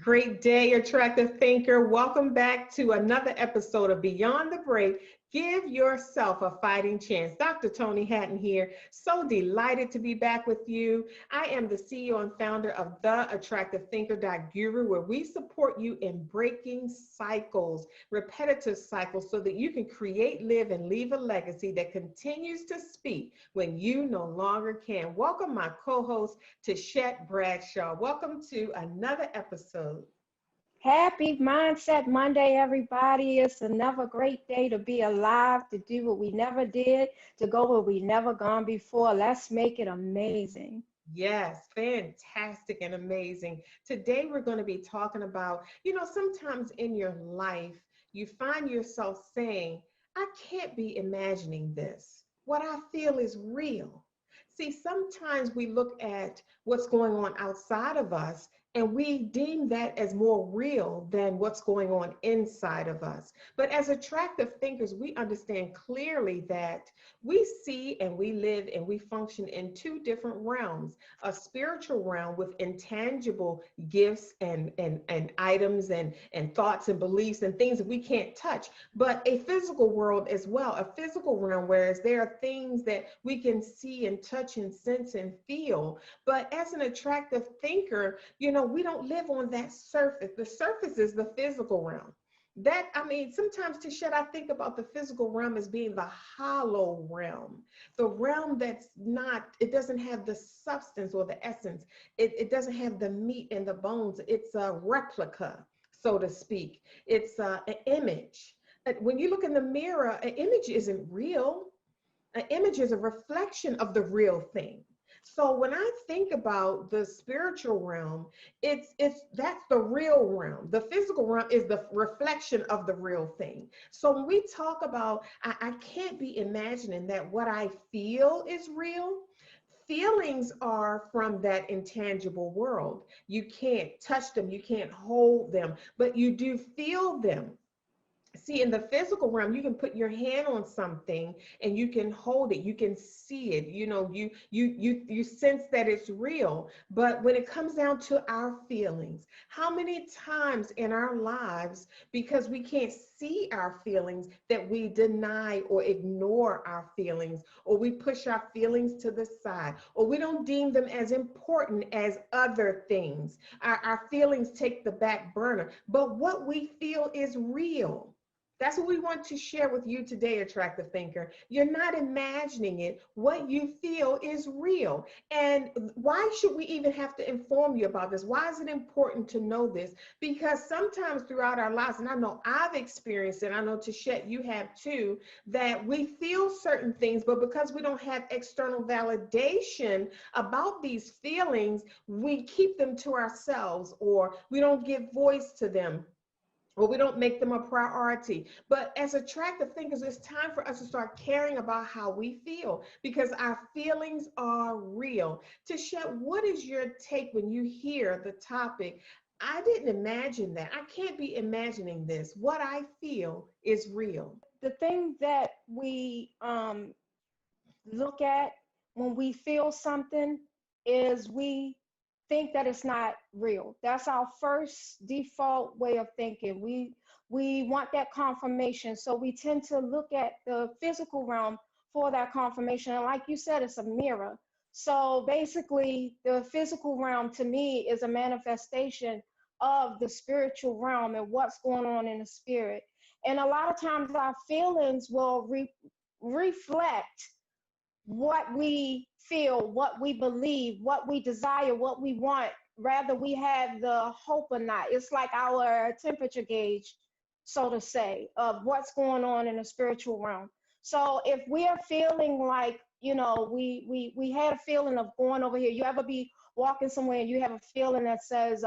Great day, attractive thinker. Welcome back to another episode of Beyond the Break. Give yourself a fighting chance. Dr. Toni Hatton here. So delighted to be back with you. I am the CEO and founder of theattractivethinker.Youre, where we support you in breaking cycles, repetitive cycles, so that you can create, live, and leave a legacy that continues to speak when you no longer can. Welcome my co-host, Tashette Bradshaw. Welcome to another episode. Happy Mindset Monday, everybody. It's another great day to be alive, to do what we never did, to go where we never gone before. Let's make it amazing. Yes, fantastic and amazing. Today we're going to be talking about, sometimes in your life, you find yourself saying, I can't be imagining this. What I feel is real. See, sometimes we look at what's going on outside of us and we deem that as more real than what's going on inside of us. But as attractive thinkers, we understand clearly that we see and we live and we function in two different realms: a spiritual realm with intangible gifts and items and thoughts and beliefs and things that we can't touch, but a physical world as well, a physical realm, whereas there are things that we can see and touch and sense and feel. But as an attractive thinker, we don't live on that surface. The surface is the physical realm. Sometimes, Tashette, I think about the physical realm as being the hollow realm, the realm that's not, it doesn't have the substance or the essence. It doesn't have the meat and the bones. It's a replica, so to speak. It's an image. When you look in the mirror, an image isn't real. An image is a reflection of the real thing. So when I think about the spiritual realm, that's the real realm. The physical realm is the reflection of the real thing. So when we talk about, I can't be imagining that what I feel is real. Feelings are from that intangible world. You can't touch them, you can't hold them, but you do feel them. See, in the physical realm, you can put your hand on something and you can hold it, you can see it, you sense that it's real. But when it comes down to our feelings, how many times in our lives, because we can't see our feelings, that we deny or ignore our feelings, or we push our feelings to the side, or we don't deem them as important as other things. Our feelings take the back burner, but what we feel is real. That's what we want to share with you today, attractive thinker. You're not imagining it. What you feel is real. And why should we even have to inform you about this? Why is it important to know this? Because sometimes throughout our lives, and I know I've experienced it, I know Tashette, you have too, that we feel certain things, but because we don't have external validation about these feelings, we keep them to ourselves, or we don't give voice to them, or we don't make them a priority. But as attractive thinkers, it's time for us to start caring about how we feel, because our feelings are real. Tashette, what is your take when you hear the topic, I didn't imagine that, I can't be imagining this, what I feel is real? The thing that we look at when we feel something is we think that it's not real. That's our first default way of thinking. We want that confirmation. So we tend to look at the physical realm for that confirmation. And like you said, it's a mirror. So basically, the physical realm to me is a manifestation of the spiritual realm and what's going on in the spirit. And a lot of times our feelings will reflect what we feel, what we believe, what we desire, what we want, rather we have the hope or not. It's like our temperature gauge, so to say, of what's going on in the spiritual realm. So if we are feeling like, we had a feeling of going over here. You ever be walking somewhere and you have a feeling that says,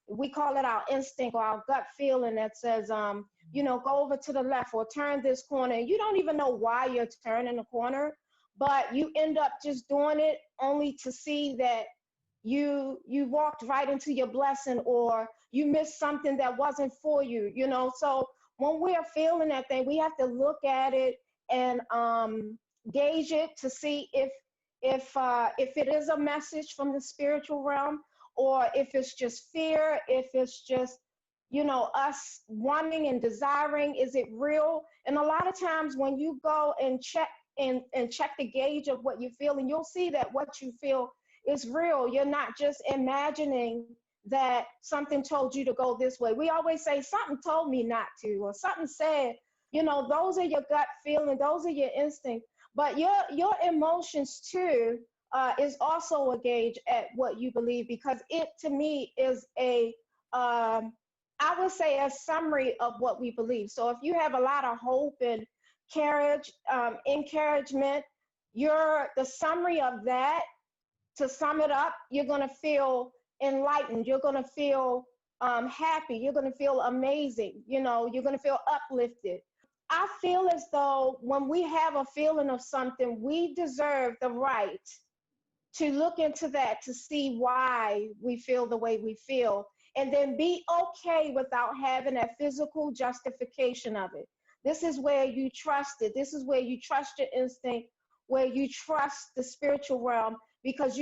we call it our instinct or our gut feeling that says, go over to the left or turn this corner. You don't even know why you're turning the corner, but you end up just doing it only to see that you walked right into your blessing, or you missed something that wasn't for you, So when we're feeling that thing, we have to look at it and gauge it to see if it is a message from the spiritual realm, or if it's just fear, if it's just, us wanting and desiring, is it real? And a lot of times when you go and check and check the gauge of what you feel, and you'll see that what you feel is real. You're not just imagining that something told you to go this way. We always say something told me not to, or something said, those are your gut feeling, those are your instincts. But your emotions too is also a gauge at what you believe, because it to me is I would say a summary of what we believe. So if you have a lot of hope and encouragement, the summary of that, to sum it up, you're going to feel enlightened. You're going to feel happy. You're going to feel amazing. You're going to feel uplifted. I feel as though when we have a feeling of something, we deserve the right to look into that, to see why we feel the way we feel, and then be okay without having a physical justification of it. This is where you trust it. This is where you trust your instinct, where you trust the spiritual realm, because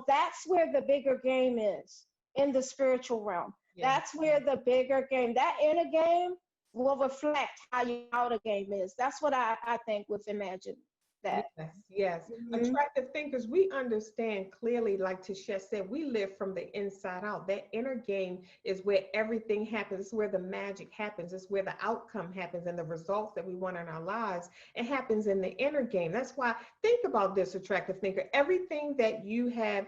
that's where the bigger game is, in the spiritual realm. Yeah. That's where the bigger game, that inner game, will reflect how your outer game is. That's what I think with Imagine that. Yes, yes. Attractive thinkers, we understand clearly, like Tasha said, we live from the inside out. That inner game is where everything happens. It's where the magic happens. It's where the outcome happens, and the results that we want in our lives. It happens in the inner game. That's why, think about this, attractive thinker. Everything that you have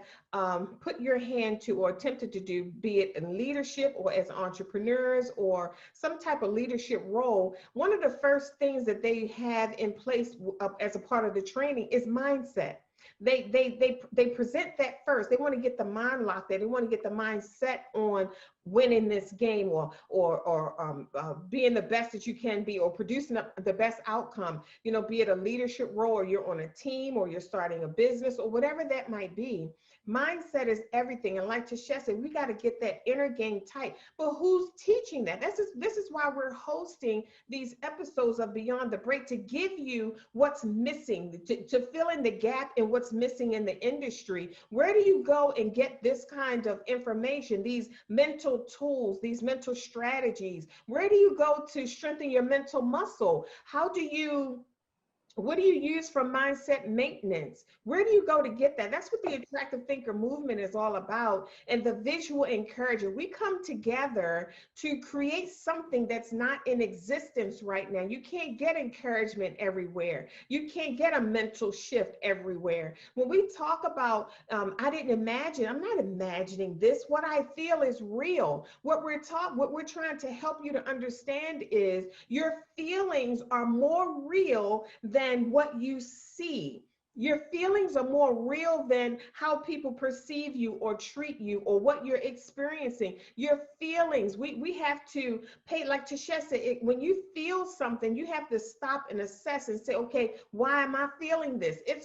put your hand to or attempted to do, be it in leadership or as entrepreneurs or some type of leadership role, one of the first things that they have in place as a part of the training is mindset. They present that first. They want to get the mind locked there. They want to get the mindset on winning this game, or being the best that you can be, or producing the best outcome. Be it a leadership role, or you're on a team, or you're starting a business, or whatever that might be. Mindset is everything. And like Tasha said, we got to get that inner game tight. But who's teaching that? This is why we're hosting these episodes of Beyond the Break, to give you what's missing, to fill in the gap in what's missing in the industry. Where do you go and get this kind of information, these mental tools, these mental strategies? Where do you go to strengthen your mental muscle? What do you use for mindset maintenance? Where do you go to get that? That's what the Attractive Thinker movement is all about. And the visual encourager, we come together to create something that's not in existence right now. You can't get encouragement everywhere. You can't get a mental shift everywhere. When we talk about, I'm not imagining this. What I feel is real. What we're trying to help you to understand is your feelings are more real than what you see. Your feelings are more real than how people perceive you or treat you or what you're experiencing. Your feelings, we have to pay, like Tasha said, when you feel something, you have to stop and assess and say, okay, why am I feeling this? If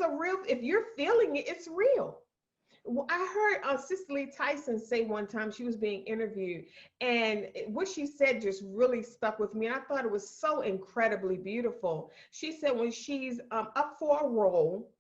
you're feeling it, it's real. I heard Cicely Tyson say one time, she was being interviewed, and what she said just really stuck with me. And I thought it was so incredibly beautiful. She said when she's up for a role,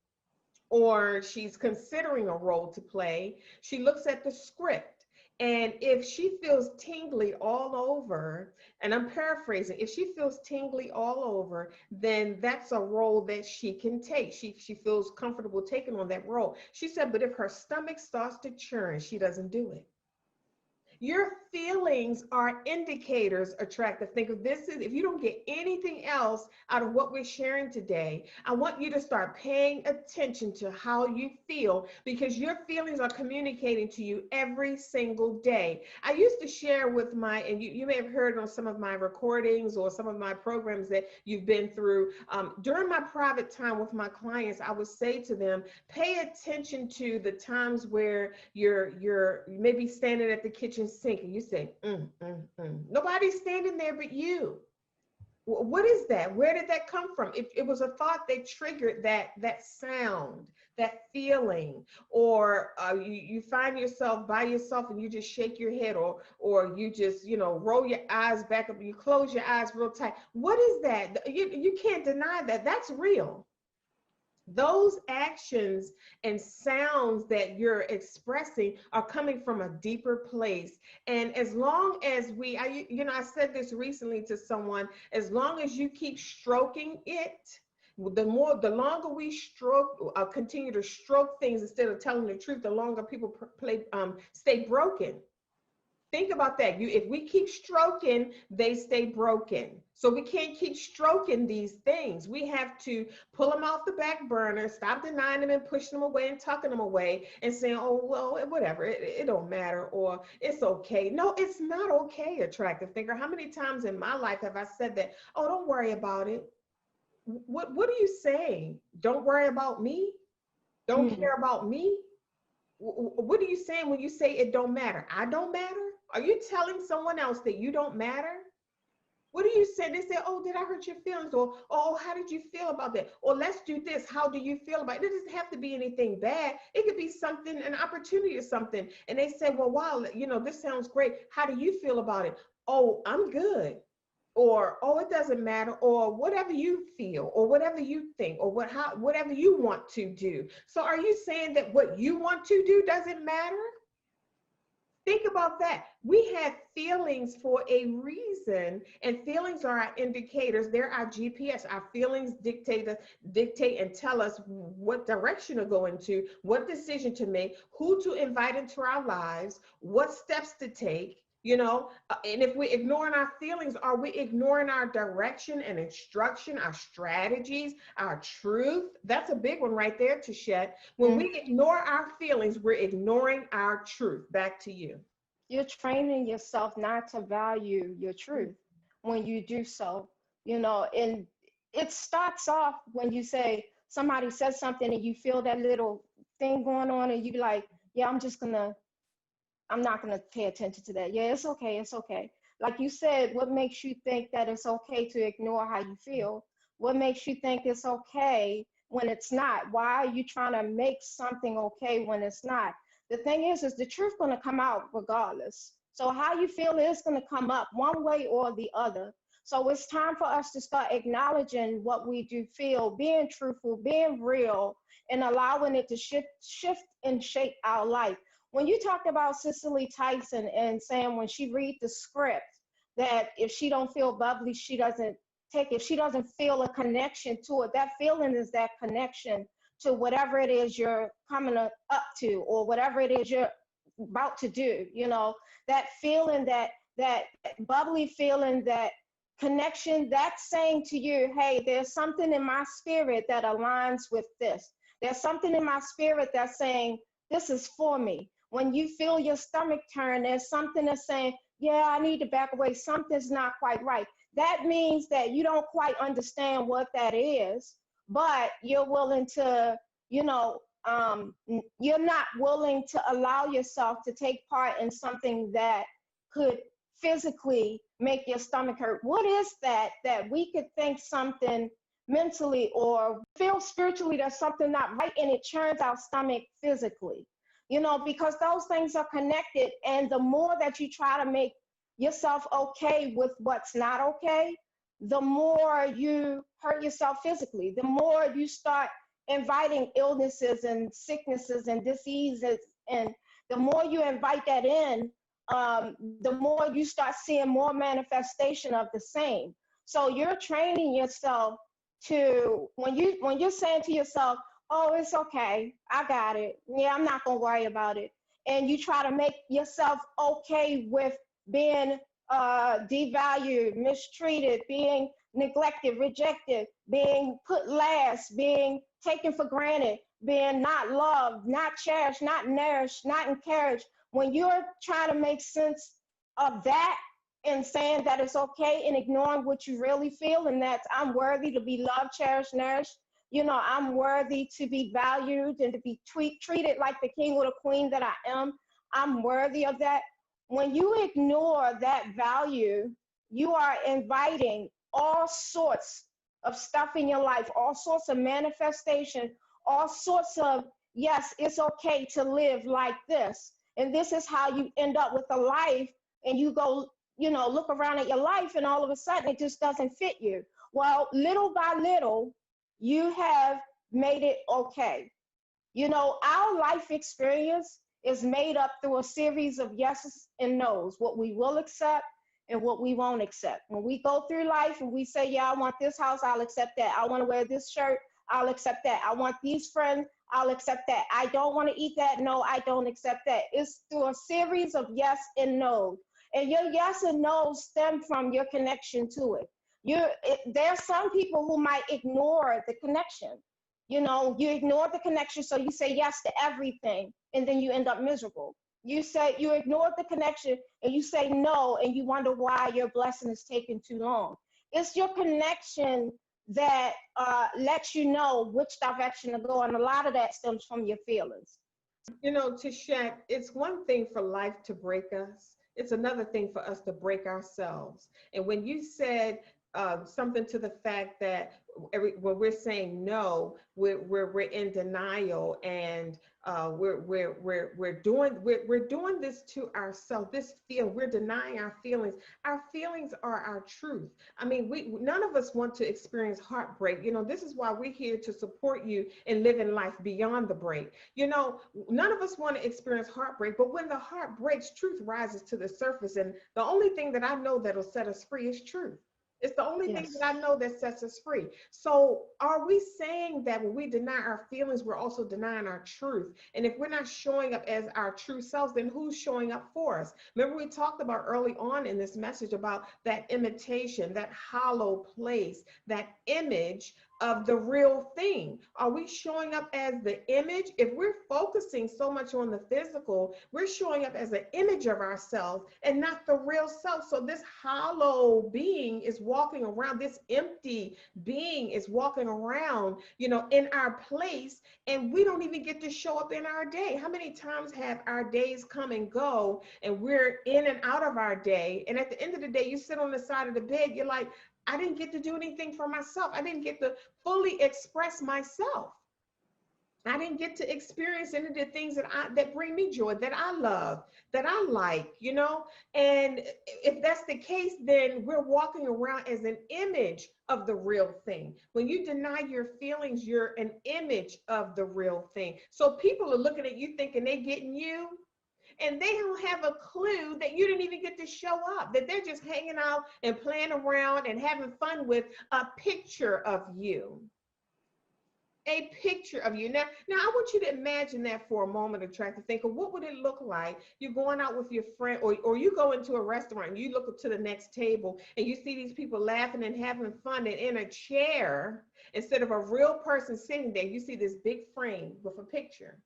or she's considering a role to play, she looks at the script. And if she feels tingly all over, and I'm paraphrasing, if she feels tingly all over, then that's a role that she can take. She feels comfortable taking on that role. She said, but if her stomach starts to churn, she doesn't do it. Your feelings are indicators, attractive thinker. If you don't get anything else out of what we're sharing today, I want you to start paying attention to how you feel, because your feelings are communicating to you every single day. I used to share with and you may have heard on some of my recordings or some of my programs that you've been through. During my private time with my clients, I would say to them, pay attention to the times where you're maybe standing at the kitchen sink and you say, Nobody's standing there but you. What is that? Where did that come from? It was a thought that triggered that sound, that feeling, or you find yourself by yourself and you just shake your head, or you just, roll your eyes back up, you close your eyes real tight. What is that? You can't deny that. That's real. Those actions and sounds that you're expressing are coming from a deeper place. And as long as I said this recently to someone, as long as you keep stroking it, the longer we continue to stroke things instead of telling the truth, the longer people stay broken. Think about that. If we keep stroking, they stay broken. So we can't keep stroking these things. We have to pull them off the back burner, stop denying them and pushing them away and tucking them away and saying, oh, well, whatever, it don't matter, or it's okay. No, it's not okay, attractive thinker. How many times in my life have I said that? Oh, don't worry about it. What are you saying? Don't worry about me? Don't care about me? What are you saying when you say it don't matter? I don't matter? Are you telling someone else that you don't matter? What do you say? They say, oh, did I hurt your feelings? Or, oh, how did you feel about that? Or let's do this. How do you feel about it? It doesn't have to be anything bad. It could be something, an opportunity or something. And they say, well, wow, this sounds great. How do you feel about it? Oh, I'm good. Or, oh, it doesn't matter, or whatever you feel, or whatever you think, or whatever you want to do. So are you saying that what you want to do doesn't matter? Think about that. We have feelings for a reason, and feelings are our indicators. They're our GPS. Our feelings dictate and tell us what direction to go into, what decision to make, who to invite into our lives, what steps to take. And if we're ignoring our feelings, are we ignoring our direction and instruction, our strategies, our truth? That's a big one right there, Tashette. When we ignore our feelings, we're ignoring our truth. Back to you. You're training yourself not to value your truth when you do so, and it starts off when you say, somebody says something and you feel that little thing going on and you be like, yeah, I'm not going to pay attention to that. Yeah, it's okay. It's okay. Like you said, what makes you think that it's okay to ignore how you feel? What makes you think it's okay when it's not? Why are you trying to make something okay when it's not? The thing is the truth going to come out regardless. So how you feel is going to come up one way or the other. So it's time for us to start acknowledging what we do feel, being truthful, being real, and allowing it to shift and shape our life. When you talked about Cicely Tyson and saying when she read the script that if she don't feel bubbly, she doesn't take it. If she doesn't feel a connection to it, that feeling is that connection to whatever it is you're coming up to or whatever it is you're about to do. That feeling, that bubbly feeling, that connection, that's saying to you, hey, there's something in my spirit that aligns with this. There's something in my spirit that's saying, this is for me. When you feel your stomach turn, there's something that's saying, yeah, I need to back away. Something's not quite right. That means that you don't quite understand what that is, but you're willing to, you're not willing to allow yourself to take part in something that could physically make your stomach hurt. What is that we could think something mentally or feel spiritually there's something not right and it churns our stomach physically? Because those things are connected. And the more that you try to make yourself okay with what's not okay, the more you hurt yourself physically, the more you start inviting illnesses and sicknesses and diseases. And the more you invite that in, the more you start seeing more manifestation of the same. So you're training yourself to, when you're saying to yourself, oh, it's okay, I got it, yeah, I'm not gonna worry about it, and you try to make yourself okay with being devalued, mistreated, being neglected, rejected, being put last, being taken for granted, being not loved, not cherished, not nourished, not encouraged. When you're trying to make sense of that and saying that it's okay and ignoring what you really feel, and that's I'm worthy to be loved, cherished, nourished, I'm worthy to be valued and to be treated like the king or the queen that I am. I'm worthy of that. When you ignore that value, you are inviting all sorts of stuff in your life, all sorts of manifestation, all sorts of, yes, it's okay to live like this. And this is how you end up with a life, and you go, look around at your life and all of a sudden it just doesn't fit you. Well, little by little, you have made it okay. You know, our life experience is made up through a series of yeses and nos, what we will accept and what we won't accept. When we go through life and we say, yeah, I want this house, I'll accept that. I want to wear this shirt, I'll accept that. I want these friends, I'll accept that. I don't want to eat that, no, I don't accept that. It's through a series of yes and no. And your yes and no stem from your connection to it. There's some people who might ignore the connection. You know, you ignore the connection, so you say yes to everything, and then you end up miserable. You say you ignore the connection and you say no, and you wonder why your blessing is taking too long. It's your connection that lets you know which direction to go, and a lot of that stems from your feelings. You know, Tashat, it's one thing for life to break us. It's another thing for us to break ourselves. And when you said something to the fact that when we're saying no, we're in denial, and we're doing this to ourselves. We're denying our feelings. Our feelings are our truth. I mean, none of us want to experience heartbreak. You know, this is why we're here to support you in living life beyond the break. You know, none of us want to experience heartbreak, but when the heart breaks, truth rises to the surface. And the only thing that I know that'll set us free is truth. It's the only thing Yes. that I know that sets us free. So are we saying that when we deny our feelings, we're also denying our truth? And if we're not showing up as our true selves, then who's showing up for us? Remember, we talked about early on in this message about that imitation, that hollow place, that image of the real thing. Are we showing up as the image? If we're focusing so much on the physical, we're showing up as an image of ourselves and not the real self. So this hollow being is walking around, this empty being is walking around, you know, in our place, and we don't even get to show up in our day. How many times have our days come and go, and we're in and out of our day, and at the end of the day, you sit on the side of the bed, you're like, I didn't get to do anything for myself. I didn't get to fully express myself. I didn't get to experience any of the things that bring me joy, that I love, that I like, you know? And if that's the case, then we're walking around as an image of the real thing. When you deny your feelings, you're an image of the real thing. So people are looking at you thinking they're getting you, and they don't have a clue that you didn't even get to show up, that they're just hanging out and playing around and having fun with a picture of you. A picture of you. Now I want you to imagine that for a moment, or try to think of what would it look like. You're going out with your friend, or you go into a restaurant and you look up to the next table and you see these people laughing and having fun, and in a chair, instead of a real person sitting there, you see this big frame with a picture.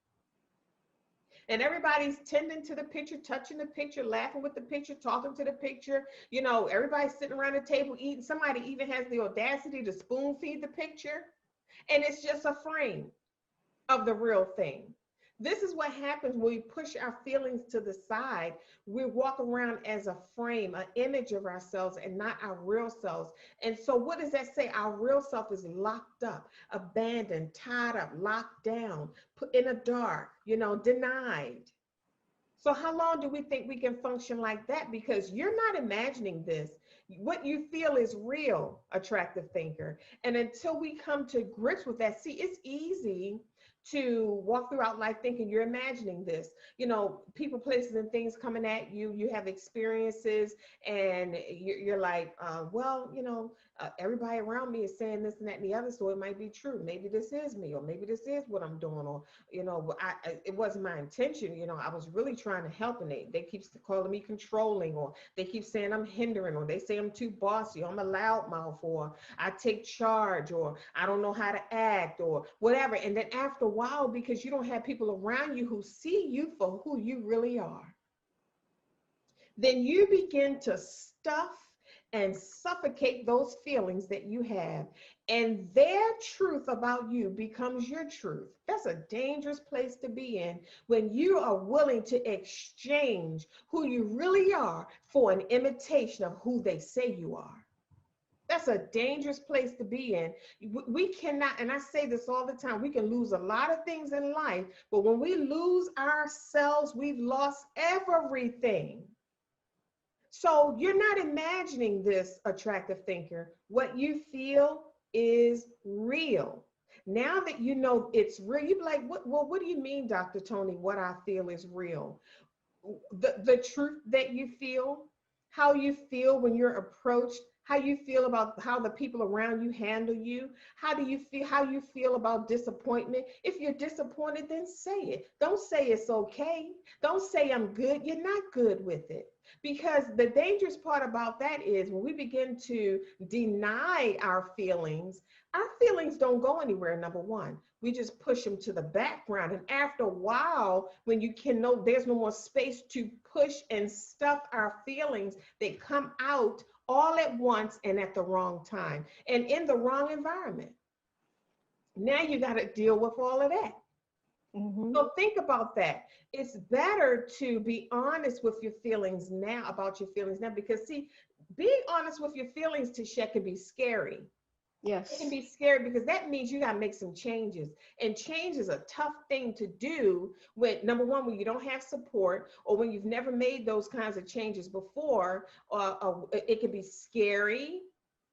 And everybody's tending to the picture, touching the picture, laughing with the picture, talking to the picture. You know, everybody's sitting around the table eating. Somebody even has the audacity to spoon feed the picture. And it's just a frame of the real thing. This is what happens when we push our feelings to the side. We walk around as a frame, an image of ourselves, and not our real selves. And so what does that say? Our real self is locked up, abandoned, tied up, locked down, put in a dark, you know, denied. So how long do we think we can function like that? Because you're not imagining this. What you feel is real, attractive thinker. And until we come to grips with that, see, it's easy to walk throughout life thinking you're imagining this. You know, people, places, and things coming at you. You have experiences, and you're like, well, you know, everybody around me is saying this and that and the other, so it might be true. Maybe this is me, or maybe this is what I'm doing, or you know, it wasn't my intention. You know, I was really trying to help, and they keep calling me controlling, or they keep saying I'm hindering, or they say I'm too bossy, or I'm a loudmouth, or I take charge, or I don't know how to act, or whatever. And then after a while, because you don't have people around you who see you for who you really are, then you begin to stuff and suffocate those feelings that you have, and their truth about you becomes your truth. That's a dangerous place to be in, when you are willing to exchange who you really are for an imitation of who they say you are. That's a dangerous place to be in. We cannot, and I say this all the time, we can lose a lot of things in life, but when we lose ourselves, we've lost everything. So you're not imagining this, attractive thinker. What you feel is real. Now that you know it's real, you be like, what do you mean, Dr. Toni? What I feel is real. The truth that you feel, how you feel when you're approached, how you feel about how the people around you handle you, how you feel about disappointment. If you're disappointed, then say it. Don't say it's okay. Don't say I'm good. You're not good with it. Because the dangerous part about that is when we begin to deny our feelings don't go anywhere, number one. We just push them to the background. And after a while, when you can know there's no more space to push and stuff our feelings, they come out all at once and at the wrong time and in the wrong environment. Now you got to deal with all of that. Mm-hmm. So think about that. It's better to be honest with your feelings now, about your feelings now, because see, being honest with your feelings, Tisha, can be scary. It can Yes. be scary because that means you got to make some changes. And change is a tough thing to do when, number one, when you don't have support or when you've never made those kinds of changes before. It can be scary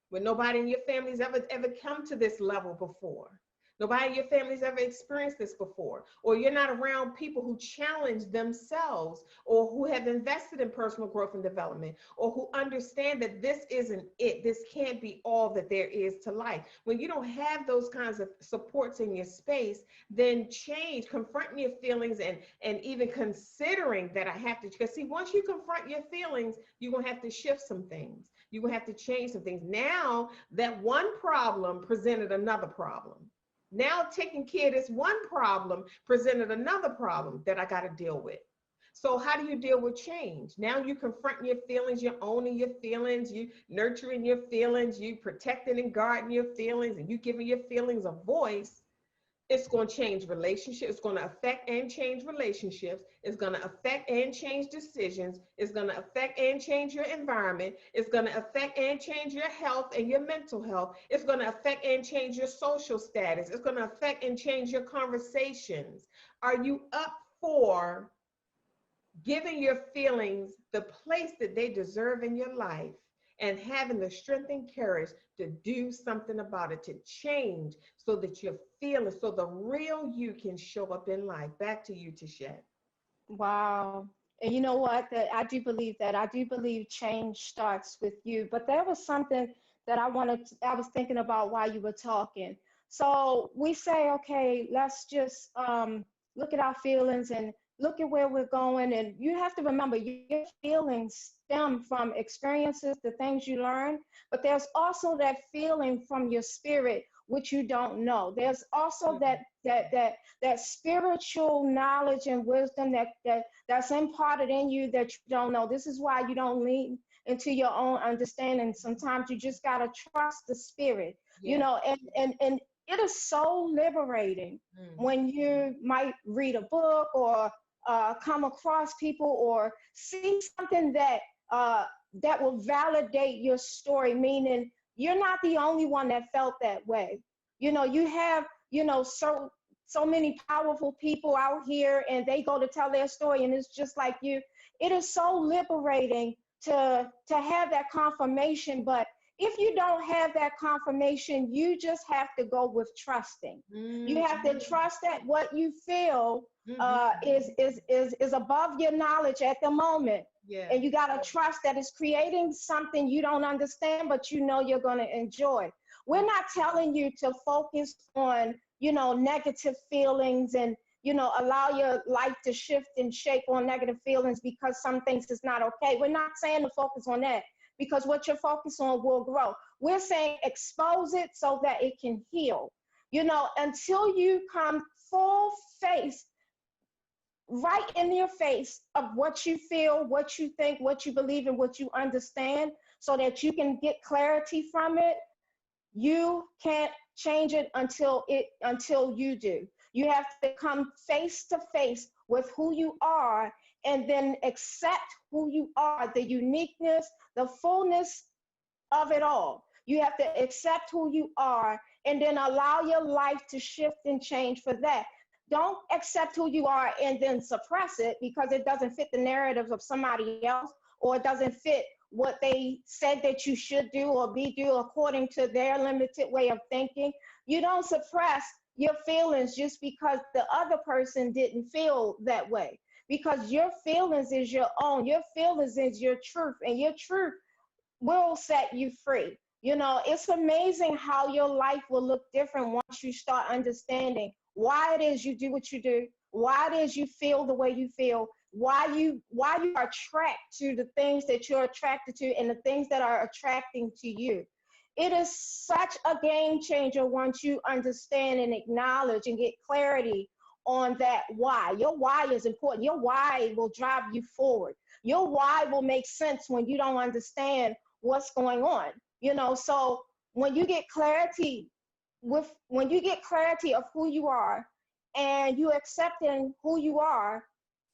when nobody in your family's ever come to this level before. Nobody in your family's ever experienced this before, or you're not around people who challenge themselves or who have invested in personal growth and development or who understand that this isn't it. This can't be all that there is to life. When you don't have those kinds of supports in your space, then change, confronting your feelings and even considering that I have to, because see, once you confront your feelings, you're going to have to shift some things. You're going to have to change some things. Now that one problem presented another problem. Now taking care of this one problem presented another problem that I got to deal with. So how do you deal with change? Now you confronting your feelings, you're owning your feelings, you nurturing your feelings, you protecting and guarding your feelings, and you giving your feelings a voice. It's going to change relationships. It's going to affect and change relationships. It's going to affect and change decisions. It's going to affect and change your environment. It's going to affect and change your health and your mental health. It's going to affect and change your social status. It's going to affect and change your conversations. Are you up for giving your feelings the place that they deserve in your life and having the strength and courage to do something about it, to change so that you're feeling, so the real you can show up in life? Back to you, Tishette. Wow. And you know what? That I do believe that. I do believe change starts with you. But there was something that I was thinking about while you were talking. So we say, okay, let's just look at our feelings and look at where we're going. And you have to remember your feelings stem from experiences, the things you learn, but there's also that feeling from your spirit, which you don't know. There's also that spiritual knowledge and wisdom that's imparted in you that you don't know. This is why you don't lean into your own understanding. Sometimes you just gotta trust the spirit, you know, and it is so liberating when you might read a book or come across people or see something that will validate your story, meaning you're not the only one that felt that way. You know, you have, you know, so many powerful people out here and they go to tell their story and it's just like you. It is so liberating to have that confirmation. But if you don't have that confirmation, you just have to go with trusting. You have to trust that what you feel is above your knowledge at the moment. Yeah. And you got to trust that it's creating something you don't understand, but you know you're going to enjoy. We're not telling you to focus on, you know, negative feelings and, you know, allow your life to shift and shape on negative feelings because some things is not okay. We're not saying to focus on that because what you're focused on will grow. We're saying expose it so that it can heal. You know, until you come full face, right in your face of what you feel, what you think, what you believe, and what you understand so that you can get clarity from it, you can't change it until you do. You have to come face to face with who you are and then accept who you are, the uniqueness, the fullness of it all. You have to accept who you are and then allow your life to shift and change for that. Don't accept who you are and then suppress it because it doesn't fit the narrative of somebody else or it doesn't fit what they said that you should do or do according to their limited way of thinking. You don't suppress, your feelings just because the other person didn't feel that way. Because your feelings is your own. Your feelings is your truth, and your truth will set you free. You know, it's amazing how your life will look different once you start understanding why it is you do what you do, why it is you feel the way you feel, why you are attracted to the things that you're attracted to and the things that are attracting to you. It is such a game changer once you understand and acknowledge and get clarity on that why. Your why is important. Your why will drive you forward. Your why will make sense when you don't understand what's going on. You know, so when you get clarity when you get clarity of who you are and you accepting who you are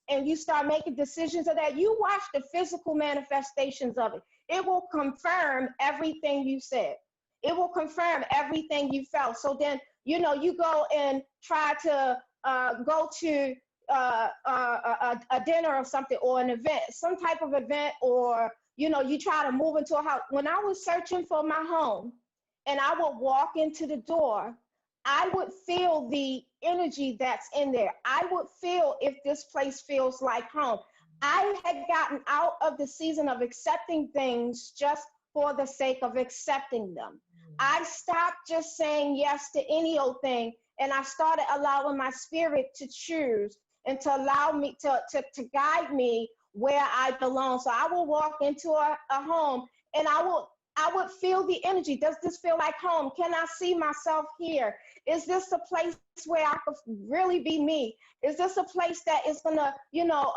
and you start making decisions of that, you watch the physical manifestations of it. It will confirm everything you said. It will confirm everything you felt. So then, you know, you go and try to go to a dinner or something, or an event, some type of event, or, you know, you try to move into a house. When I was searching for my home and I would walk into the door, I would feel the energy that's in there. I would feel if this place feels like home. I had gotten out of the season of accepting things just for the sake of accepting them. I stopped just saying yes to any old thing, and I started allowing my spirit to choose and to allow me to guide me where I belong. So I will walk into a home and I would feel the energy. Does this feel like home? Can I see myself here? Is this a place where I could really be me? Is this a place that is gonna, you know,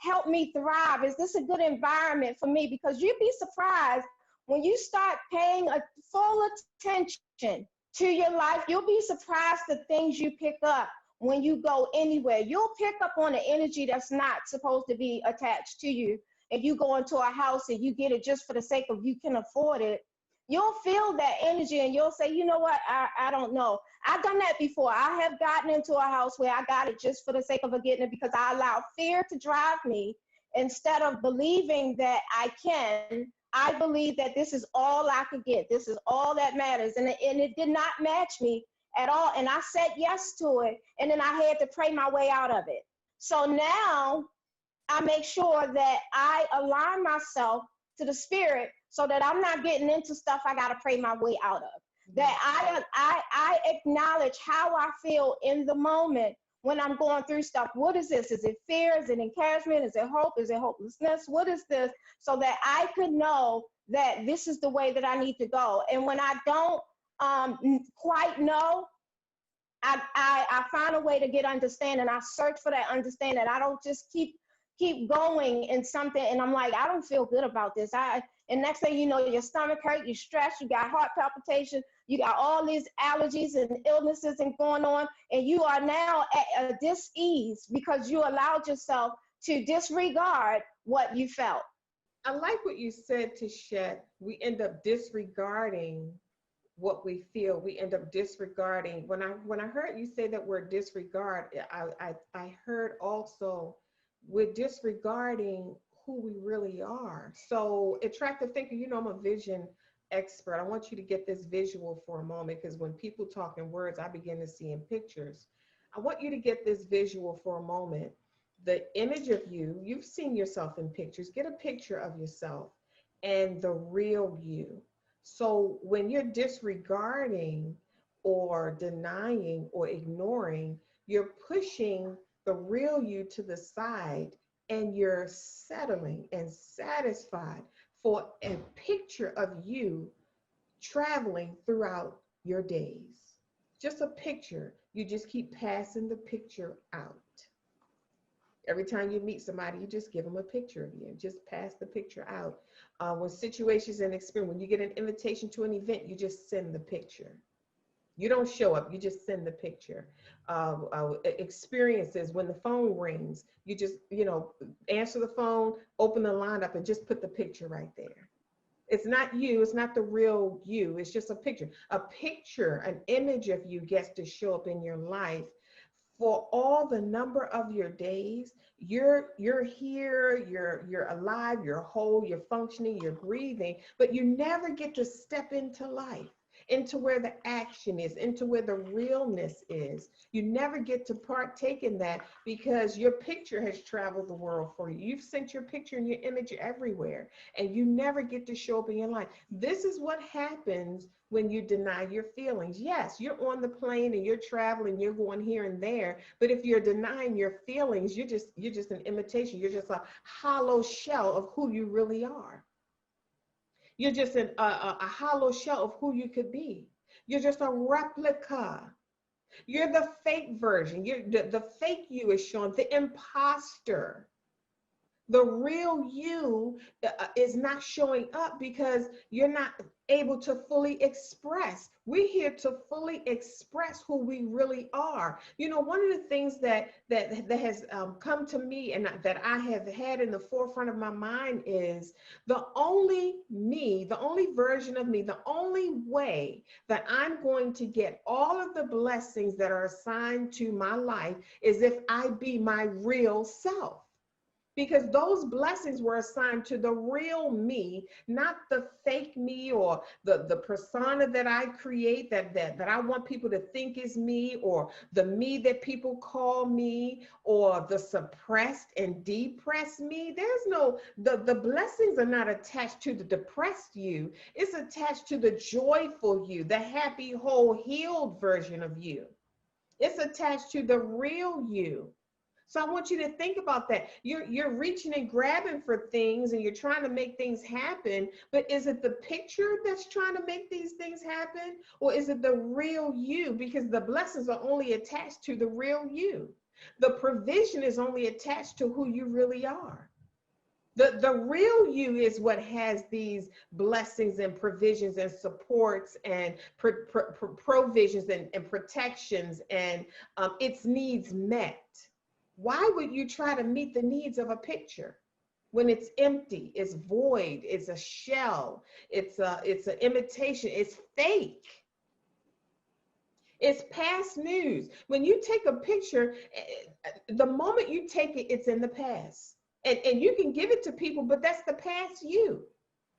help me thrive? Is this a good environment for me? Because you'd be surprised when you start paying a full attention to your life. You'll be surprised the things you pick up when you go anywhere. You'll pick up on the energy that's not supposed to be attached to you. If you go into a house and you get it just for the sake of you can afford it, you'll feel that energy and you'll say, you know what, I don't know. I've done that before. I have gotten into a house where I got it just for the sake of getting it because I allowed fear to drive me. Instead of believing that I can, I believe that this is all I could get. This is all that matters. And it did not match me at all. And I said yes to it. And then I had to pray my way out of it. So now I make sure that I align myself to the spirit so that I'm not getting into stuff I got to pray my way out of. That I acknowledge how I feel in the moment when I'm going through stuff. What is this? Is it fear? Is it encouragement? Is it hope? Is it hopelessness? What is this? So that I could know that this is the way that I need to go. And when I don't quite know, I find a way to get understanding. I search for that understanding. I don't just keep going in something and I'm like, I don't feel good about this. And next thing you know, your stomach hurt, you're stressed, you got heart palpitation, you got all these allergies and illnesses and going on, and you are now at a dis-ease because you allowed yourself to disregard what you felt. I like what you said, Tishette. We end up disregarding what we feel. We end up disregarding. When I heard you say that word disregard, I heard also we're disregarding who we really are. So attractive thinker, you know, I'm a vision expert. I want you to get this visual for a moment because when people talk in words, I begin to see in pictures. I want you to get this visual for a moment. The image of you, you've seen yourself in pictures. Get a picture of yourself and the real you. So when you're disregarding or denying or ignoring, you're pushing the real you to the side and you're settling and satisfied for a picture of you traveling throughout your days. Just a picture. You just keep passing the picture out. Every time you meet somebody, you just give them a picture of you. Just pass the picture out. When situations and experience, when you get an invitation to an event, you just send the picture. You don't show up, you just send the picture. Experiences, when the phone rings, you just, you know, answer the phone, open the line up and just put the picture right there. It's not you, it's not the real you, it's just a picture. A picture, an image of you gets to show up in your life for all the number of your days. You're here, you're alive, you're whole, you're functioning, you're breathing, but you never get to step into life. into where the action is, into where the realness is. You never get to partake in that because your picture has traveled the world for you. You've sent your picture and your image everywhere, and you never get to show up in your life. This is what happens when you deny your feelings. Yes, you're on the plane and you're traveling, you're going here and there, but if you're denying your feelings, you're just an imitation. You're just a hollow shell of who you really are. You're just a hollow shell of who you could be. You're just a replica. You're the fake version. The fake you is shown, the imposter. The real you is not showing up because you're not able to fully express. We're here to fully express who we really are. You know, one of the things that has come to me and that I have had in the forefront of my mind is the only me, the only version of me, the only way that I'm going to get all of the blessings that are assigned to my life is if I be my real self. Because those blessings were assigned to the real me, not the fake me or the persona that I create that I want people to think is me, or the me that people call me, or the suppressed and depressed me. There's no, the blessings are not attached to the depressed you. It's attached to the joyful you, the happy, whole, healed version of you. It's attached to the real you. So I want you to think about that. You're reaching and grabbing for things and you're trying to make things happen, but is it the picture that's trying to make these things happen, or is it the real you? Because the blessings are only attached to the real you. The provision is only attached to who you really are. The real you is what has these blessings and provisions and supports and provisions and protections and its needs met. Why would you try to meet the needs of a picture when it's empty, it's void, it's a shell, it's an imitation, it's fake? It's past news. When you take a picture, the moment you take it, it's in the past. And you can give it to people, but that's the past you.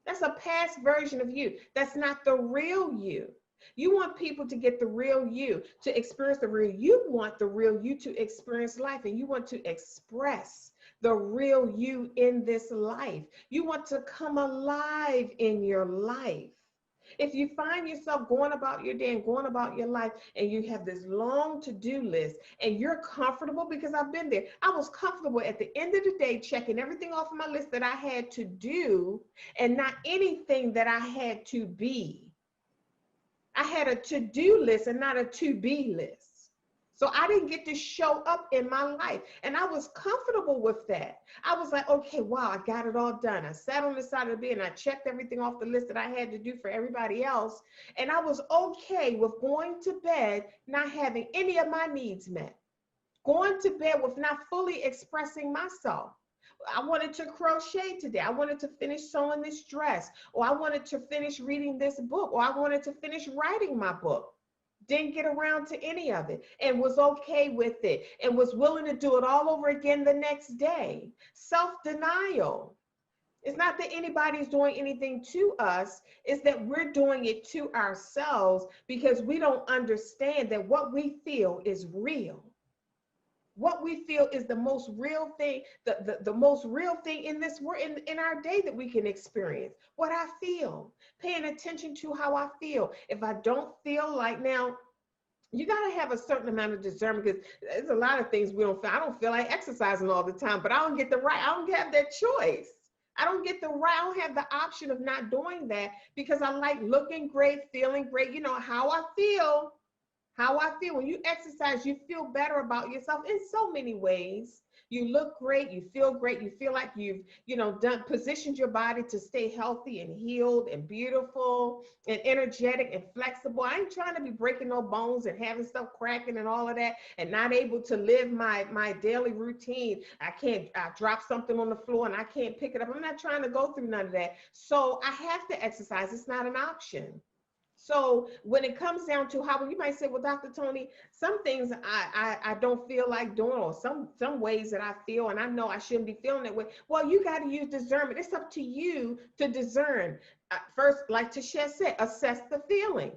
That's a past version of you. That's not the real you. You want people to get the real you, to experience the real. You want the real you to experience life, and you want to express the real you in this life. You want to come alive in your life. If you find yourself going about your day and going about your life and you have this long to-do list and you're comfortable, because I've been there. I was comfortable at the end of the day checking everything off of my list that I had to do and not anything that I had to be. I had a to-do list and not a to-be list. So I didn't get to show up in my life. And I was comfortable with that. I was like, okay, wow, I got it all done. I sat on the side of the bed and I checked everything off the list that I had to do for everybody else. And I was okay with going to bed not having any of my needs met. Going to bed with not fully expressing myself. I wanted to crochet today. I wanted to finish sewing this dress, or I wanted to finish reading this book, or I wanted to finish writing my book. Didn't get around to any of it and was okay with it and was willing to do it all over again the next day. Self-denial. It's not that anybody's doing anything to us. It's that we're doing it to ourselves because we don't understand that what we feel is real. What we feel is the most real thing, the most real thing in this world, in our day that we can experience. What I feel, paying attention to how I feel. If I don't feel like, now, you got to have a certain amount of discernment, because there's a lot of things we don't feel. I don't feel like exercising all the time, but I don't get the right, I don't have that choice. I don't get the right, I don't have the option of not doing that because I like looking great, feeling great. You know, how I feel. How I feel. When you exercise, you feel better about yourself in so many ways. You look great, you feel great, you feel like you've, positioned your body to stay healthy and healed and beautiful and energetic and flexible. I ain't trying to be breaking no bones and having stuff cracking and all of that and not able to live my daily routine. I drop something on the floor and I can't pick it up. I'm not trying to go through none of that. So I have to exercise. It's not an option. So when it comes down to how, you might say, well, Dr. Toni, some things I don't feel like doing, or some ways that I feel, and I know I shouldn't be feeling that way. Well, you got to use discernment. It's up to you to discern. First, like Tasha said, assess the feeling.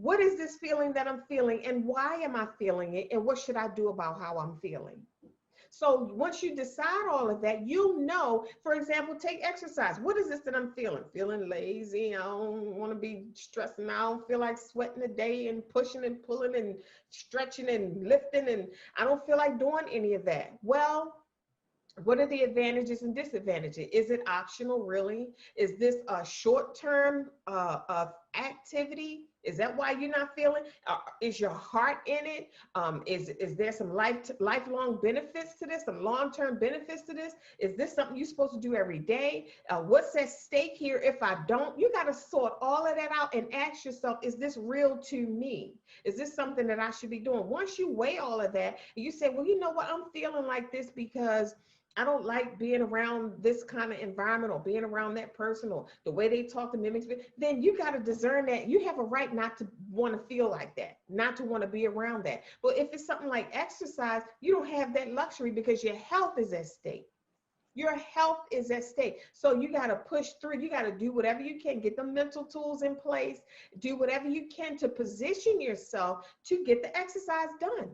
What is this feeling that I'm feeling, and why am I feeling it, and what should I do about how I'm feeling? So once you decide all of that, you'll know, for example, take exercise. What is this that I'm feeling? Feeling lazy. I don't want to be stressing. I don't feel like sweating today and pushing and pulling and stretching and lifting. And I don't feel like doing any of that. Well, what are the advantages and disadvantages? Is it optional, really? Is this a short-term activity? Is that why you're not feeling? Is your heart in it? Is there some lifelong benefits to this, some long-term benefits to this? Is this something you're supposed to do every day? What's at stake here if I don't? You got to sort all of that out and ask yourself, is this real to me? Is this something that I should be doing? Once you weigh all of that, you say, well, you know what? I'm feeling like this because I don't like being around this kind of environment or being around that person or the way they talk to mimics. Then you got to discern that you have a right not to want to feel like that, not to want to be around that. But if it's something like exercise, you don't have that luxury because your health is at stake. Your health is at stake. So you got to push through. You got to do whatever you can, get the mental tools in place, do whatever you can to position yourself to get the exercise done.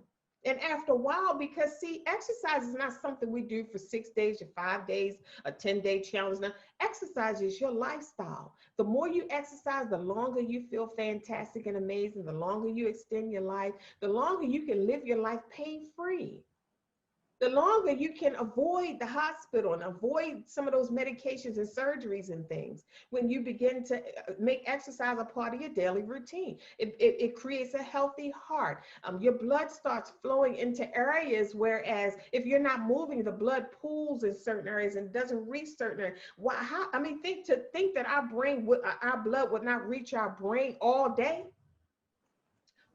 And after a while, because see, exercise is not something we do for 6 days or 5 days, a 10-day challenge. Now, exercise is your lifestyle. The more you exercise, the longer you feel fantastic and amazing, the longer you extend your life, the longer you can live your life pain-free. The longer you can avoid the hospital and avoid some of those medications and surgeries and things when you begin to make exercise a part of your daily routine. It creates a healthy heart. Your blood starts flowing into areas, whereas if you're not moving, the blood pools in certain areas and doesn't reach certain areas. Why? How? I mean, think that our blood would not reach our brain all day.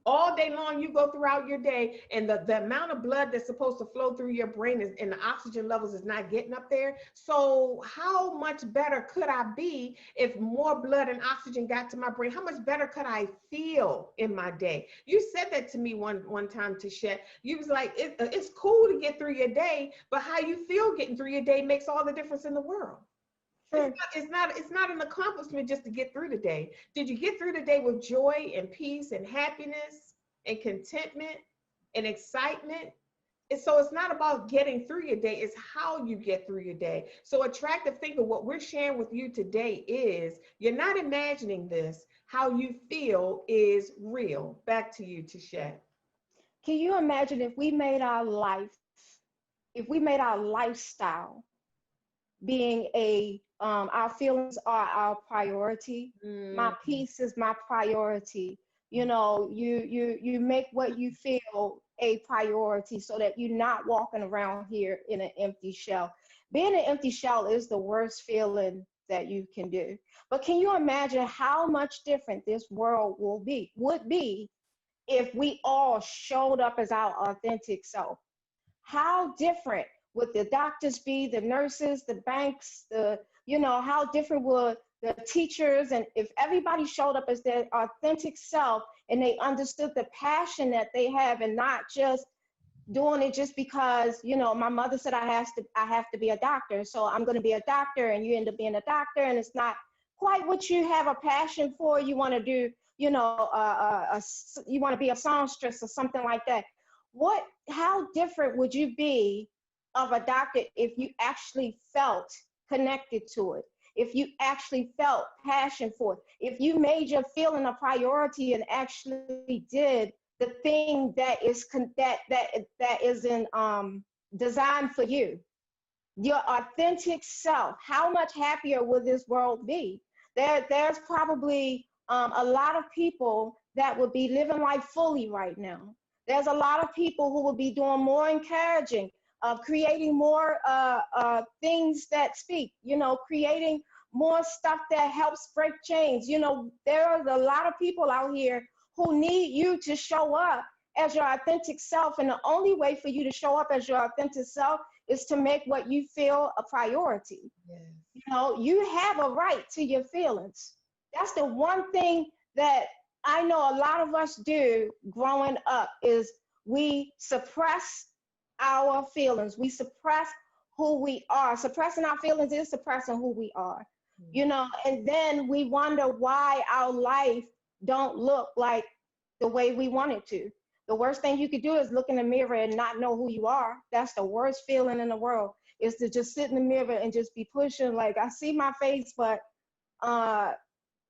All day long, you go throughout your day, and the amount of blood that's supposed to flow through your brain is, and the oxygen levels is not getting up there. So how much better could I be if more blood and oxygen got to my brain? How much better could I feel in my day? You said that to me one time, Tashet. You was like, it's cool to get through your day, but how you feel getting through your day makes all the difference in the world. It's not an accomplishment just to get through the day. Did you get through the day with joy and peace and happiness and contentment and excitement? And so it's not about getting through your day, it's how you get through your day. So attractive thinker, what we're sharing with you today is you're not imagining this. How you feel is real. Back to you, Tashet. Can you imagine if we made our life, if we made our lifestyle being our feelings are our priority. My peace is my priority. You know, you make what you feel a priority so that you're not walking around here in an empty shell. Being an empty shell is the worst feeling that you can do. But can you imagine how much different this world would be if we all showed up as our authentic self? How different would the doctors be, the nurses, the banks, how different would the teachers, and if everybody showed up as their authentic self and they understood the passion that they have and not just doing it just because, my mother said I have to be a doctor, so I'm going to be a doctor, and you end up being a doctor and it's not quite what you have a passion for. You want to do, you want to be a songstress or something like that. How different would you be of a doctor if you actually felt connected to it, if you actually felt passion for it, if you made your feeling a priority and actually did the thing that is designed for you, your authentic self? How much happier would this world be? There's probably a lot of people that would be living life fully right now. There's a lot of people who will be doing more encouraging, creating more things that speak, creating more stuff that helps break chains. There are a lot of people out here who need you to show up as your authentic self. And the only way for you to show up as your authentic self is to make what you feel a priority. Yes. You have a right to your feelings. That's the one thing that I know a lot of us do growing up is we suppress our feelings. We suppress who we are. Suppressing our feelings is suppressing who we are. And then we wonder why our life don't look like the way we want it to. The worst thing you could do is look in the mirror and not know who you are. That's the worst feeling in the world, is to just sit in the mirror and just be pushing, like, I see my face, but uh,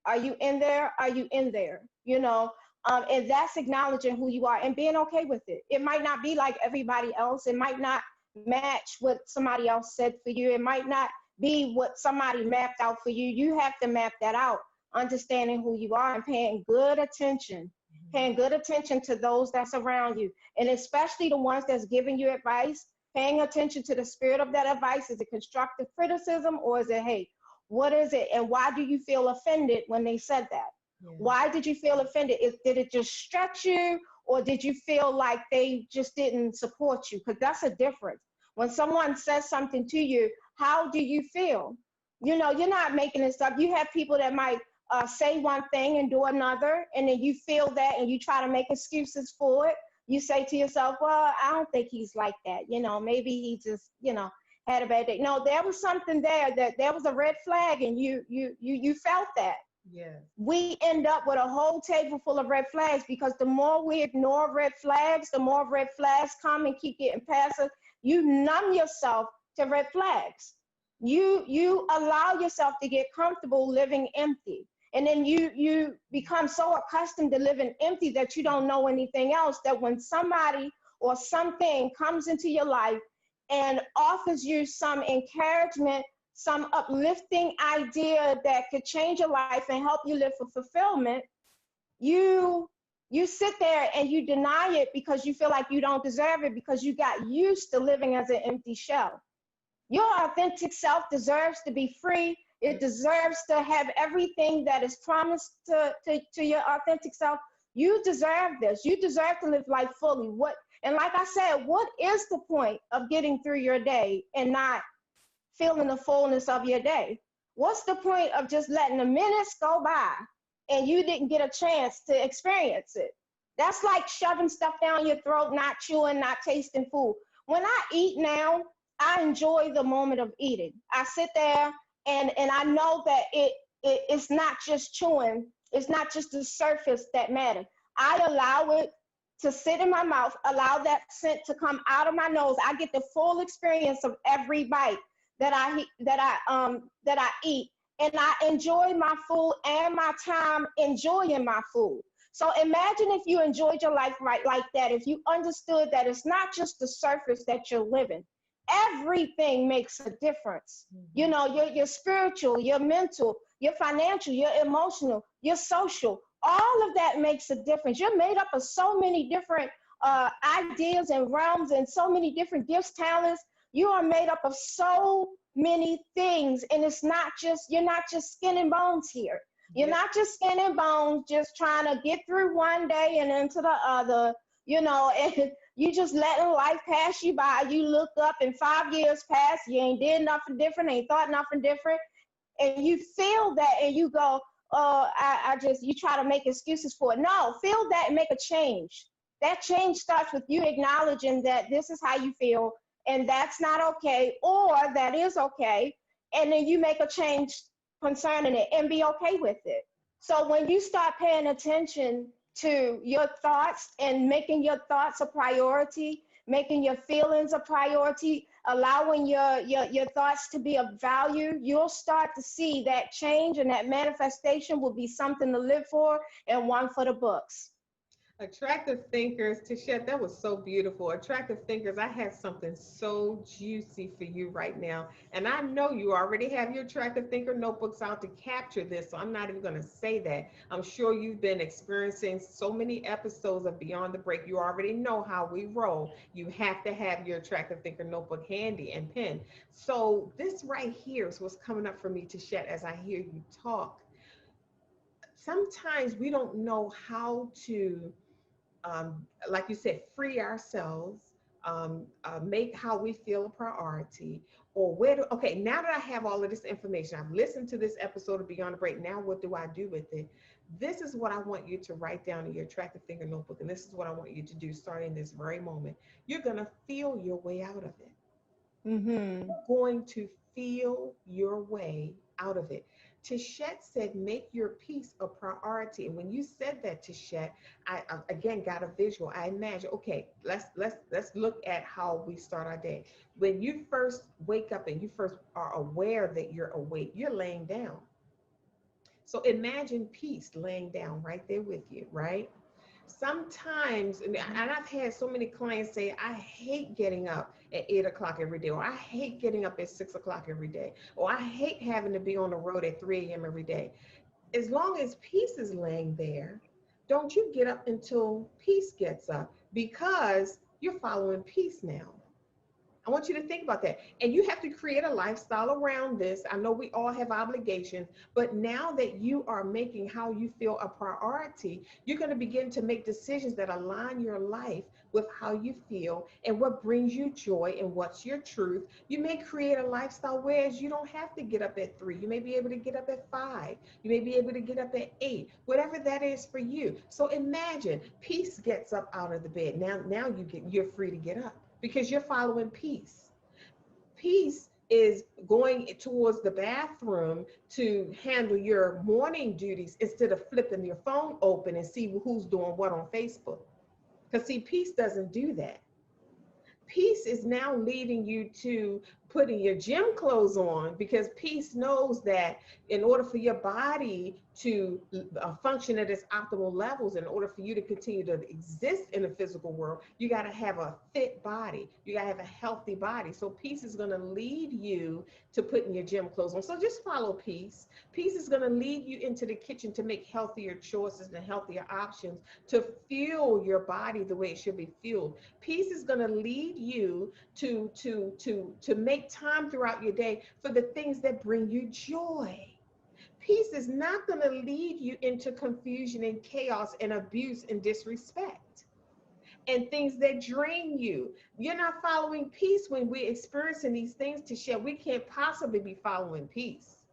are you in there? Are you in there? You know, and that's acknowledging who you are and being okay with it. It might not be like everybody else. It might not match what somebody else said for you. It might not be what somebody mapped out for you. You have to map that out, understanding who you are and paying good attention to those that's around you. And especially the ones that's giving you advice, paying attention to the spirit of that advice. Is it constructive criticism, or is it, hey, what is it? And why do you feel offended when they said that? Yeah. Why did you feel offended? Did it just stretch you, or did you feel like they just didn't support you? Because that's a difference. When someone says something to you, how do you feel? You know, you're not making this up. You have people that might say one thing and do another, and then you feel that and you try to make excuses for it. You say to yourself, well, I don't think he's like that. You know, maybe he just, you know, had a bad day. No, there was something there, that there was a red flag, and you felt that. Yes. We end up with a whole table full of red flags, because the more we ignore red flags, the more red flags come and keep getting past us. You numb yourself to red flags. You allow yourself to get comfortable living empty. And then you become so accustomed to living empty that you don't know anything else, that when somebody or something comes into your life and offers you some encouragement, some uplifting idea that could change your life and help you live for fulfillment, you sit there and you deny it because you feel like you don't deserve it, because you got used to living as an empty shell. Your authentic self deserves to be free. It deserves to have everything that is promised to your authentic self. You deserve this. You deserve to live life fully. And like I said, what is the point of getting through your day and not feeling the fullness of your day? What's the point of just letting the minutes go by and you didn't get a chance to experience it? That's like shoving stuff down your throat, not chewing, not tasting food. When I eat now, I enjoy the moment of eating. I sit there and I know that it's not just chewing. It's not just the surface that matters. I allow it to sit in my mouth, allow that scent to come out of my nose. I get the full experience of every bite that I eat, and I enjoy my food and my time enjoying my food. So imagine if you enjoyed your life right like that, if you understood that it's not just the surface that you're living. Everything makes a difference. You know, your spiritual, your mental, your financial, your emotional, your social, all of that makes a difference. You're made up of so many different ideas and realms and so many different gifts, talents. You are made up of so many things, and you're not just skin and bones here. You're not just skin and bones, just trying to get through one day and into the other, you know, and you just letting life pass you by. You look up and 5 years pass, you ain't did nothing different, ain't thought nothing different. And you feel that and you go, you try to make excuses for it. No, feel that and make a change. That change starts with you acknowledging that this is how you feel and that's not okay, or that is okay. And then you make a change concerning it and be okay with it. So when you start paying attention to your thoughts and making your thoughts a priority, making your feelings a priority, allowing your thoughts to be of value, you'll start to see that change, and that manifestation will be something to live for and one for the books. Attractive thinkers, Tashette, that was so beautiful. Attractive thinkers, I have something so juicy for you right now. And I know you already have your attractive thinker notebooks out to capture this, so I'm not even going to say that. I'm sure you've been experiencing so many episodes of Beyond the Break. You already know how we roll. You have to have your attractive thinker notebook handy and pen. So this right here is what's coming up for me, Tashette, as I hear you talk. Sometimes we don't know how to like you said, free ourselves, make how we feel a priority, or okay, now that I have all of this information, I've listened to this episode of Beyond the Break, now what do I do with it? This is what I want you to write down in your Attractive Thinker notebook, and this is what I want you to do starting this very moment. You're going to feel your way out of it. Mm-hmm. You're going to feel your way out of it. Tishette said, make your peace a priority. And when you said that, Tishette, I again got a visual. I imagine, okay, let's look at how we start our day. When you first wake up and you first are aware that you're awake, you're laying down. So imagine peace laying down right there with you, right? Sometimes, and I've had so many clients say, I hate getting up at 8 o'clock every day, or I hate getting up at 6 o'clock every day, or I hate having to be on the road at 3 a.m. every day. As long as peace is laying there, don't you get up until peace gets up, because you're following peace now. I want you to think about that. And you have to create a lifestyle around this. I know we all have obligations, but now that you are making how you feel a priority, you're going to begin to make decisions that align your life with how you feel and what brings you joy and what's your truth. You may create a lifestyle whereas you don't have to get up at 3. You may be able to get up at 5. You may be able to get up at 8, whatever that is for you. So imagine peace gets up out of the bed. Now you're free to get up, because you're following peace. Peace is going towards the bathroom to handle your morning duties instead of flipping your phone open and see who's doing what on Facebook. Because see, peace doesn't do that. Peace is now leading you to putting your gym clothes on, because peace knows that in order for your body to function at its optimal levels, in order for you to continue to exist in the physical world, you got to have a fit body. You got to have a healthy body. So peace is going to lead you to putting your gym clothes on. So just follow peace. Peace is going to lead you into the kitchen to make healthier choices and healthier options to fuel your body the way it should be fueled. Peace is going to lead you to make time throughout your day for the things that bring you joy. Peace is not going to lead you into confusion and chaos and abuse and disrespect and things that drain you. You're not following peace when we're experiencing these things, to share. We can't possibly be following peace.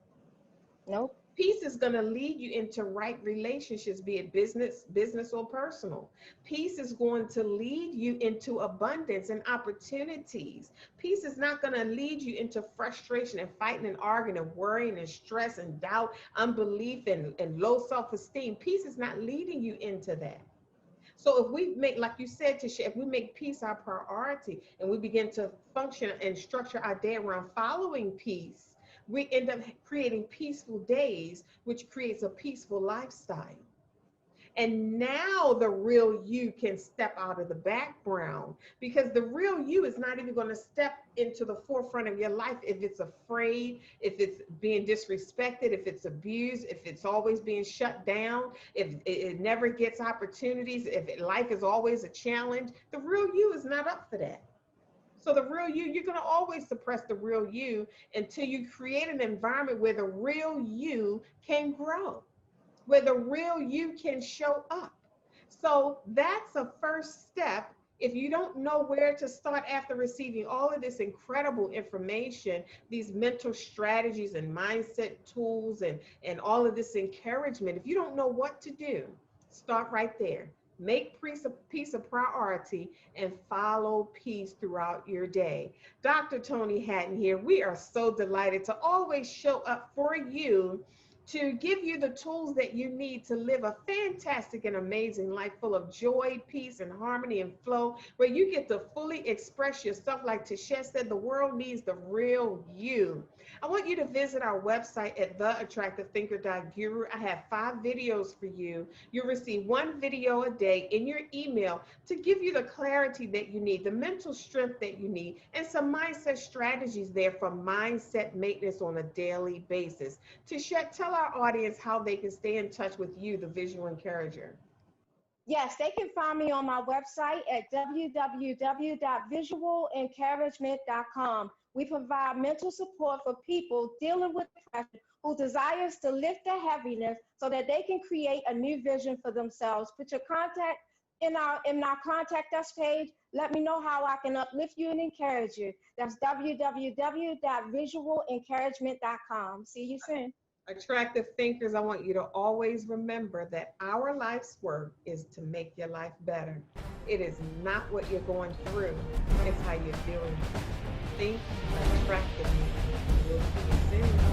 Nope. Peace is going to lead you into right relationships, be it business or personal. Peace is going to lead you into abundance and opportunities. Peace is not going to lead you into frustration and fighting and arguing and worrying and stress and doubt, unbelief and low self-esteem. Peace is not leading you into that. So if we make, like you said, Tisha, if we make peace our priority and we begin to function and structure our day around following peace, we end up creating peaceful days, which creates a peaceful lifestyle. And now the real you can step out of the background, because the real you is not even going to step into the forefront of your life if it's afraid, if it's being disrespected, if it's abused, if it's always being shut down, if it never gets opportunities, if life is always a challenge. The real you is not up for that. So the real you, you're going to always suppress the real you until you create an environment where the real you can grow, where the real you can show up. So that's a first step. If you don't know where to start after receiving all of this incredible information, these mental strategies and mindset tools and all of this encouragement, if you don't know what to do, start right there. Make peace a priority and follow peace throughout your day. Dr. Toni Hatton here. We are so delighted to always show up for you, to give you the tools that you need to live a fantastic and amazing life full of joy, peace, and harmony and flow, where you get to fully express yourself. Like Tisha said, the world needs the real you. I want you to visit our website at theattractivethinker.guru. I have 5 videos for you. You'll receive 1 video a day in your email to give you the clarity that you need, the mental strength that you need, and some mindset strategies there for mindset maintenance on a daily basis. Tisha, tell our audience how they can stay in touch with you, the visual encourager. Yes, they can find me on my website at www.visualencouragement.com. We provide mental support for people dealing with depression who desires to lift their heaviness so that they can create a new vision for themselves. Put your contact in our contact us page. Let me know how I can uplift you and encourage you. That's www.visualencouragement.com. See you soon. Attractive thinkers, I want you to always remember that our life's work is to make your life better. It is not what you're going through, it's how you're doing it. Think attractively. We'll see you soon.